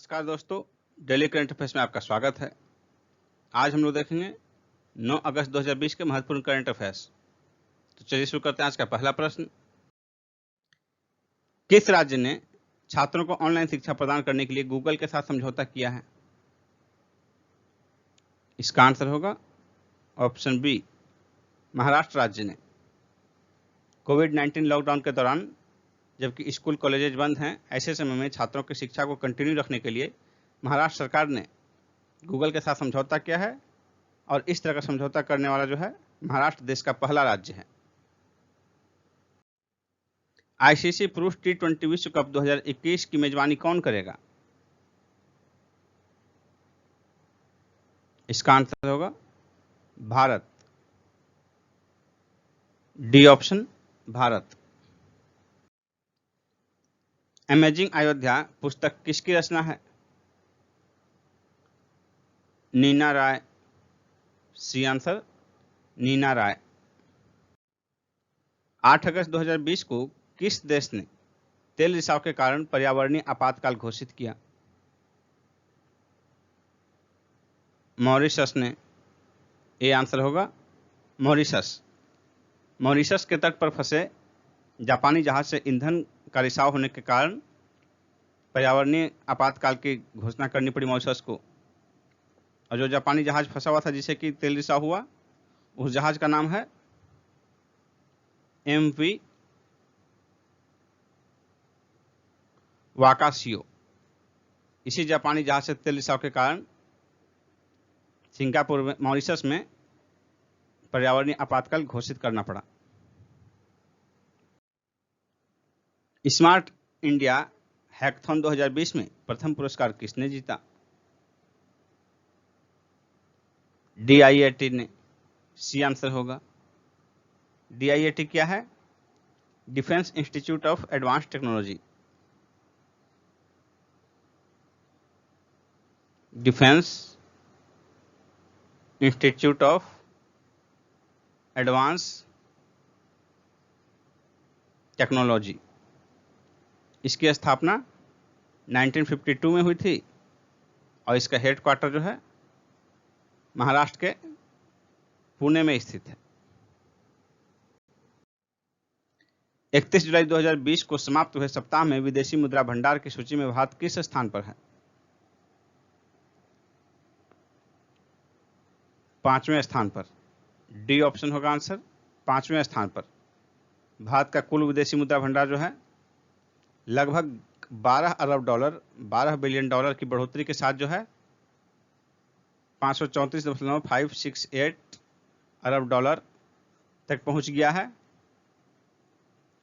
नमस्कार दोस्तों, daily current affairs में आपका स्वागत है। आज हम लोग देखेंगे 9 अगस्त 2020 के महत्वपूर्ण करंट अफेयर्स। तो चलिए शुरू करते हैं। आज का पहला प्रश्न, किस राज्य ने छात्रों को ऑनलाइन शिक्षा प्रदान करने के लिए गूगल के साथ समझौता किया है? इसका आंसर होगा ऑप्शन बी, महाराष्ट्र राज्य ने। कोविड-19 लॉकडाउन के दौरान जबकि स्कूल कॉलेजेज बंद हैं, ऐसे समय में छात्रों की शिक्षा को कंटिन्यू रखने के लिए महाराष्ट्र सरकार ने गूगल के साथ समझौता किया है और इस तरह का समझौता करने वाला जो है महाराष्ट्र देश का पहला राज्य है। आईसीसी पुरुष टी20 विश्व कप 2021 की मेजबानी कौन करेगा? इसका आंसर होगा Bharat. D option, Bharat. Amazing Ayodhya पुस्तक किसकी रचना है? नीना राय। सी आंसर, नीना राय। 8 अगस्त 2020 को किस देश ने तेल रिसाव के कारण पर्यावरणीय आपातकाल घोषित किया? मॉरिशस ने। ए आंसर होगा मॉरिशस। मॉरिशस के तट पर फंसे जापानी जहाज से ईंधन का रिसाव होने के कारण पर्यावरणीय आपातकाल की घोषणा करनी पड़ी मॉरिशस को। और जो जापानी जहाज फंसा हुआ था जिसे कि तेल रिसाव हुआ, उस जहाज का नाम है MV वाकाशियो। इसी जापानी जहाज से तेल रिसाव के कारण सिंगापुर में, मॉरिशस में पर्यावरणीय आपातकाल घोषित करना पड़ा। स्मार्ट इंडिया हैकाथॉन 2020 में प्रथम पुरस्कार किसने जीता? DIAT ने। सी आंसर होगा। DIAT क्या है? Defence institute of advance technology. Defence institute of advance technology. इसकी स्थापना 1952 में हुई थी और इसका हेडक्वार्टर जो है महाराष्ट्र के पुणे में स्थित है। 31 जुलाई 2020 को समाप्त हुए सप्ताह में विदेशी मुद्रा भंडार की सूची में भारत किस स्थान पर है? 5वें स्थान पर। डी ऑप्शन होगा आंसर, 5वें स्थान पर। भारत का कुल विदेशी मुद्रा भंडार जो है लगभग 12 अरब डॉलर, 12 बिलियन डॉलर की बढ़ोतरी के साथ जो है 534.568 अरब डॉलर तक पहुंच गया है।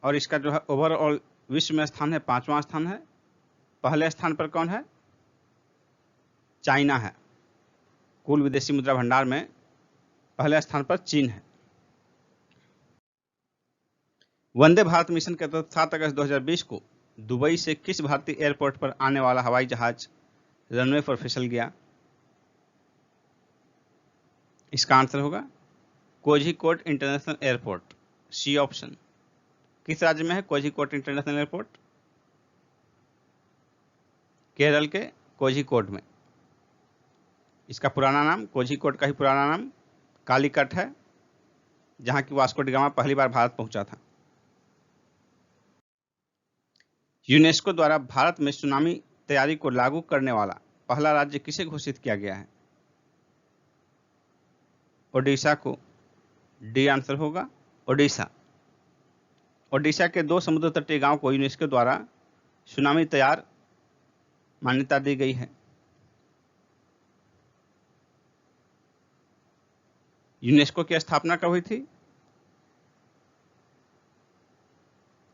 और इसका जो है ओवरऑल विश्व में स्थान है 5वां स्थान है। पहले स्थान पर कौन है? चाइना है। कुल विदेशी मुद्रा भंडार में पहले स्थान पर चीन है। वंदे भारत मिशन के तहत 7 अगस्त 2020 को दुबई से किस भारतीय एयरपोर्ट पर आने वाला हवाई जहाज रनवे पर फिसल गया? इसका आंसर होगा Kozhikode international airport. C option. किस राज्य में है कोझिकोड इंटरनेशनल एयरपोर्ट? केरल के कोझिकोड में। इसका पुराना नाम, कोझिकोड का ही पुराना नाम कालीकट है, जहां की वास्को डी गामा पहली बार भारत पहुंचा था। यूनेस्को द्वारा भारत में सुनामी तैयारी को लागू करने वाला पहला राज्य किसे घोषित किया गया है? ओडिशा को। डी आंसर होगा ओडिशा। ओडिशा के 2 समुद्र तटीय गांव को यूनेस्को द्वारा सुनामी तैयार मान्यता दी गई है। यूनेस्को की स्थापना कब हुई थी?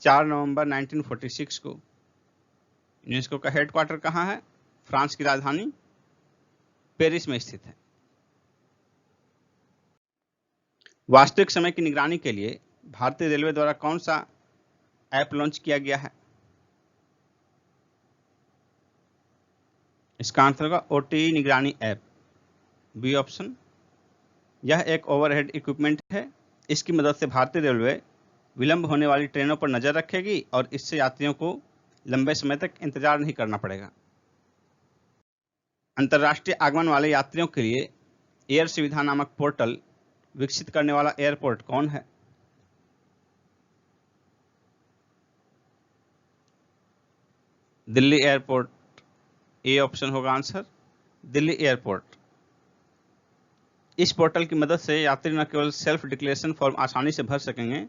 4 नवंबर 1946 को। यूनेस्को का हेडक्वार्टर कहाँ है? फ्रांस की राजधानी पेरिस में स्थित है। वास्तविक समय की निगरानी के लिए भारतीय रेलवे द्वारा कौन सा ऐप लॉन्च किया गया है? इसका आंसर होगा OTE निगरानी ऐप। B option. यह एक ओवरहेड इक्विपमेंट है। इसकी मदद से भारतीय रेलवे विलंब होने वाली ट्रेनों पर नजर रखेगी और इससे यात्रियों को लंबे समय तक इंतजार नहीं करना पड़ेगा। अंतर्राष्ट्रीय आगमन वाले यात्रियों के लिए एयर सुविधा नामक पोर्टल विकसित करने वाला एयरपोर्ट कौन है? दिल्ली एयरपोर्ट, ए ऑप्शन होगा आंसर, दिल्ली एयरपोर्ट। इस पोर्टल की मदद से यात्री न केवल सेल्फ डिक्लेरेशन फॉर्म आसानी से भर सकेंगे,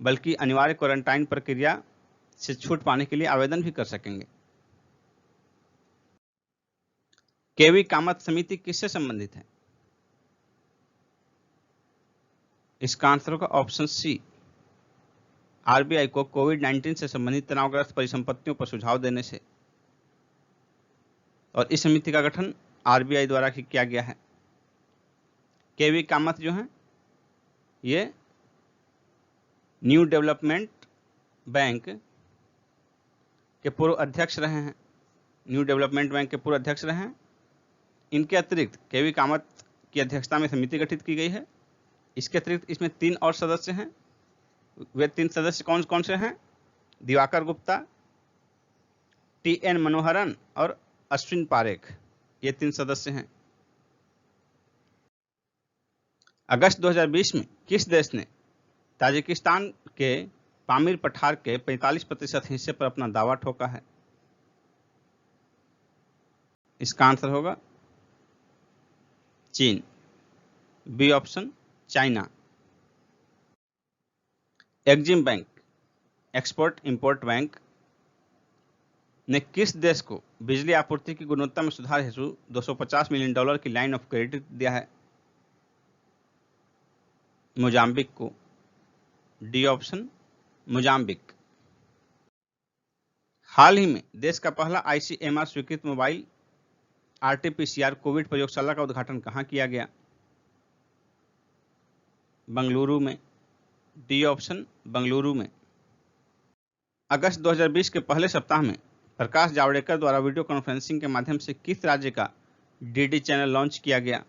बल्कि अनिवार्य क्वारंटाइन प्रक्रिया से छूट पाने के लिए आवेदन भी कर सकेंगे। केवी कामत समिति किससे संबंधित है? इसका आंसर होगा ऑप्शन सी, आरबीआई को कोविड-19 से संबंधित तनावग्रस्त परिसंपत्तियों पर सुझाव देने से। और इस समिति का गठन आरबीआई द्वारा ही किया गया है। केवी कामत जो है ये न्यू डेवलपमेंट बैंक के पूर्व अध्यक्ष रहे हैं, न्यू डेवलपमेंट बैंक के पूर्व अध्यक्ष रहे हैं। इनके अतिरिक्त केवी कामत की अध्यक्षता में समिति गठित की गई है। इसके अतिरिक्त इसमें 3 और सदस्य हैं। वे 3 सदस्य कौन कौन से हैं? दिवाकर गुप्ता, टी.एन. मनोहरन और अश्विन पारेख, ये 3 सदस्य हैं। अगस्त 2020 में किस देश ने ताजिकिस्तान के पामीर पठार के 45% हिस्से पर अपना दावा ठोका है? इसका आंसर होगा चीन, B option China. Exim bank, export import bank ने किस देश को बिजली आपूर्ति की गुणवत्ता में सुधार हेतु $250 मिलियन की लाइन ऑफ क्रेडिट दिया है? मोजाम्बिक को, डी ऑप्शन मोजाम्बिक। हाल ही में देश का पहला आईसीएमआर स्वीकृत मोबाइल आरटी-पीसीआर कोविड प्रयोगशाला का उद्घाटन कहां किया गया? बंगलुरु में, डी ऑप्शन बंगलुरु में। अगस्त 2020 के पहले सप्ताह में प्रकाश जावड़ेकर द्वारा वीडियो कॉन्फ्रेंसिंग के माध्यम से किस राज्य का डीडी चैनल लॉन्च किया गया?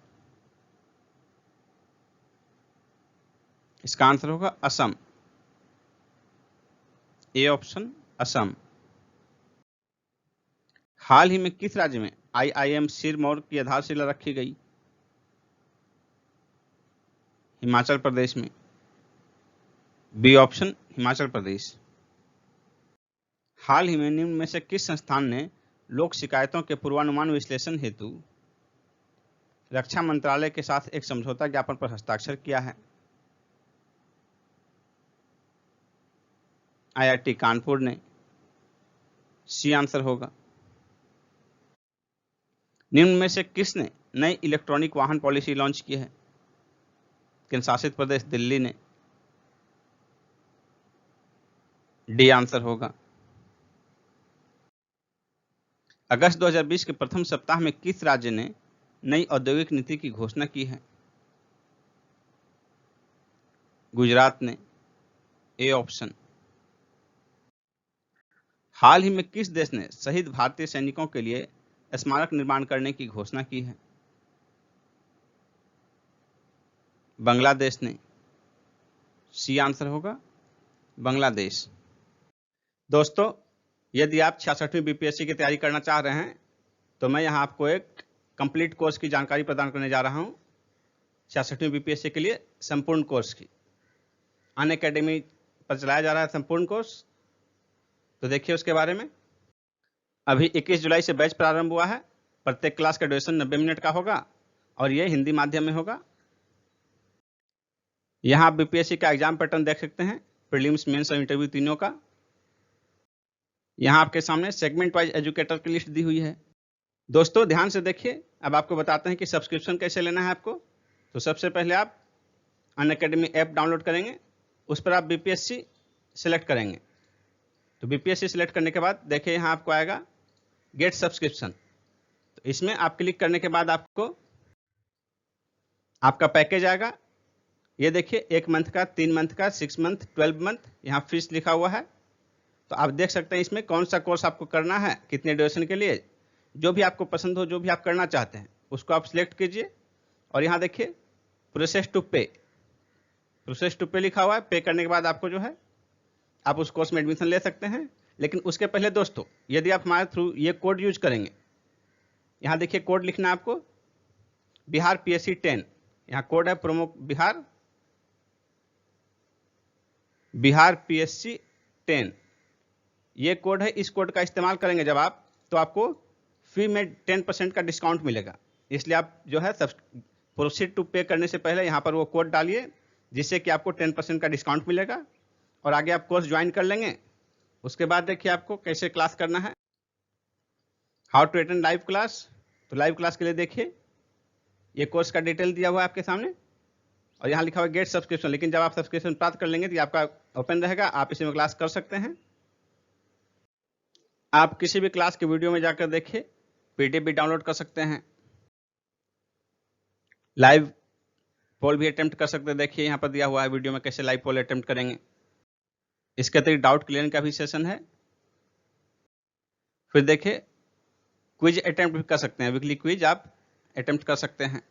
इसका आंसर होगा असम, ए ऑप्शन असम। हाल ही में किस राज्य में आईआईएम सिरमौर की आधारशिला रखी गई? हिमाचल प्रदेश में, बी ऑप्शन हिमाचल प्रदेश। हाल ही में निम्न में से किस संस्थान ने लोक शिकायतों के पूर्वानुमान विश्लेषण हेतु रक्षा मंत्रालय के साथ एक समझौता ज्ञापन पर हस्ताक्षर किया है? आईआईटी कानपुर ने, सी आंसर होगा। निम्न में से किसने नई इलेक्ट्रॉनिक वाहन पॉलिसी लॉन्च की है? केंद्र शासित प्रदेश दिल्ली ने, डी आंसर होगा। अगस्त 2020 के प्रथम सप्ताह में किस राज्य ने नई औद्योगिक नीति की घोषणा की है? गुजरात ने, ए ऑप्शन। हाल ही में किस देश ने शहीद भारतीय सैनिकों के लिए स्मारक निर्माण करने की घोषणा की है? बांग्लादेश ने, सी आंसर होगा बांग्लादेश। दोस्तों, यदि आप 66वीं बीपीएससी की तैयारी करना चाह रहे हैं तो मैं यहां आपको एक कंप्लीट कोर्स की जानकारी प्रदान करने जा रहा हूं। 66वीं बीपीएससी के लिए संपूर्ण कोर्स की अनअकैडमी पर चलाया जा रहा है संपूर्ण कोर्स। तो देखिए उसके बारे में। अभी 21 जुलाई से बैच प्रारंभ हुआ है। प्रत्येक क्लास का ड्यूरेशन 90 मिनट का होगा और ये हिंदी माध्यम में होगा। यहाँ आप बीपीएससी का एग्जाम पैटर्न देख सकते हैं, प्रीलिम्स, मेंस और इंटरव्यू तीनों का। यहाँ आपके सामने सेगमेंट वाइज एजुकेटर की लिस्ट दी हुई है। दोस्तों ध्यान से देखिए, अब आपको बताते हैं कि सब्सक्रिप्शन कैसे लेना है आपको। तो सबसे पहले आप अनअकैडमी ऐप डाउनलोड करेंगे, उस पर आप बीपीएससी सिलेक्ट करेंगे। तो बीपीएससी सिलेक्ट करने के बाद देखिए यहाँ आपको आएगा गेट सब्सक्रिप्शन। तो इसमें आप क्लिक करने के बाद आपको आपका पैकेज आएगा। ये देखिए 1 मंथ का, 3 मंथ का, 6 मंथ, 12 मंथ, यहाँ फीस लिखा हुआ है। तो आप देख सकते हैं इसमें कौन सा कोर्स आपको करना है, कितने ड्यूरेशन के लिए। जो भी आपको पसंद हो, जो भी आप करना चाहते हैं उसको आप सिलेक्ट कीजिए। और यहाँ देखिए प्रोसेस टू पे, प्रोसेस टू पे लिखा हुआ है। पे करने के बाद आपको जो है आप उस कोर्स में एडमिशन ले सकते हैं। लेकिन उसके पहले दोस्तों, यदि आप हमारे थ्रू ये कोड यूज करेंगे, यहाँ देखिए कोड लिखना है आपको, बिहार PSC 10, यहाँ कोड है प्रोमो बिहार PSC 10, ये कोड है। इस कोड का इस्तेमाल करेंगे जब आप, तो आपको फी में 10% का डिस्काउंट मिलेगा। इसलिए आप जो है सब प्रोसीड टू पे करने से पहले यहाँ पर वो कोड डालिए, जिससे कि आपको 10% का डिस्काउंट मिलेगा और आगे आप कोर्स ज्वाइन कर लेंगे। उसके बाद देखिए आपको कैसे क्लास करना है, how to attend live class. तो लाइव क्लास के लिए देखिए ये कोर्स का डिटेल दिया हुआ है आपके सामने और यहाँ लिखा हुआ है गेट सब्सक्रिप्शन, लेकिन जब आप सब्सक्रिप्शन प्राप्त कर लेंगे तो ये आपका ओपन रहेगा, आप इसी में क्लास कर सकते हैं। आप किसी भी क्लास के वीडियो में जाकर देखिए, PDF भी डाउनलोड कर सकते हैं, लाइव पोल भी अटेम्प्ट कर सकते हैं। देखिए यहाँ पर दिया हुआ है वीडियो में कैसे लाइव पोल अटेम्प्ट करेंगे। इसके अतिरिक्त डाउट क्लियरिंग का भी सेशन है। फिर देखिए क्विज अटेम्प्ट भी कर सकते हैं, वीकली क्विज आप अटेम्प्ट कर सकते हैं।